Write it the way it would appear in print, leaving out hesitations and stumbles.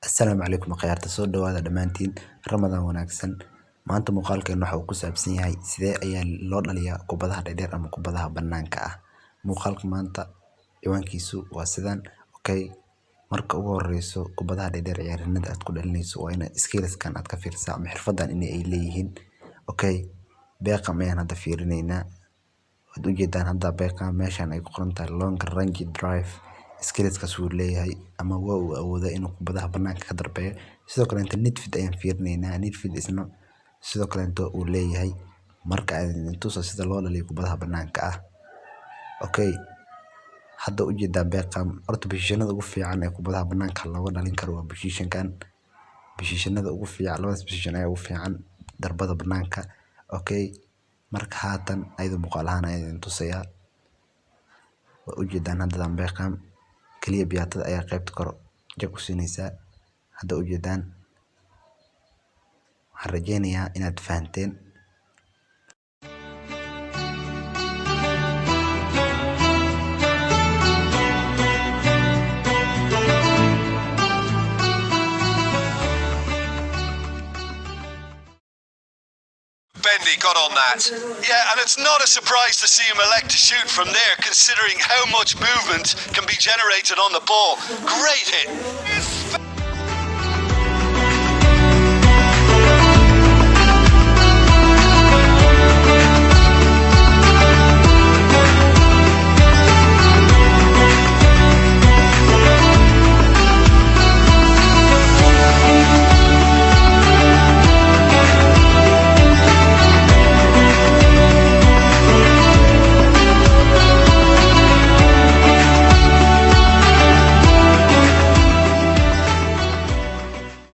Assalaamu calaykum akhyaarta soo dhawaada dhammaantiin Ramadaan wanaagsan. Maanta muuqaalkeena waxa uu ku saabsan yahay sidee ayaa loo dhaliyaa kubadaha dheer ama kubadaha banaanka ah. Muuqaalka maanta ciwaankiisu waa sidaan. Okay, marka ugu horeyso kubadaha dheer ciyaaryahanada aad ku dhalinayso waa in skillskan aad ka fiirsaa ama xirfadan in ay leeyihiin. Okay, Beckham ayaan hadda fiirinaynaa. Waad u jeedaan hadda Beckham meeshan ay ku qoran tahay long range drive. Skillskaas uu leeyahay ama waa uu awoodaa inuu kubadaha banaanka ka darbeeyo. Sidoo kale midfield ayaan fiirinaynaa. Midfield isna sidoo kale uu leeyahay marka aan tuso sida loo dhaliyo kubadaha banaanka ah. Okay, hadda u jeedaa Beckham horta positionada ugu fiican ee kubadaha banaanka looga dhalin karo waa positionkan. Positionada ugu fiican labadaas position ayaa ugu fiican darbada banaanka. Okay, marka haatan ayada muuqaal ahaan ayaan tusayaa. Waa u jeedaan hadda Beckham kaliya biyaatada ayaa qaybta kor jag u siinaysa. Hadda u jeedaan waxaan rajeynayaa inaad fahanteen. Bendy got on that. Yeah, and it's not a surprise to see him elect to shoot from there, considering how much movement can be generated on the ball. Great hit.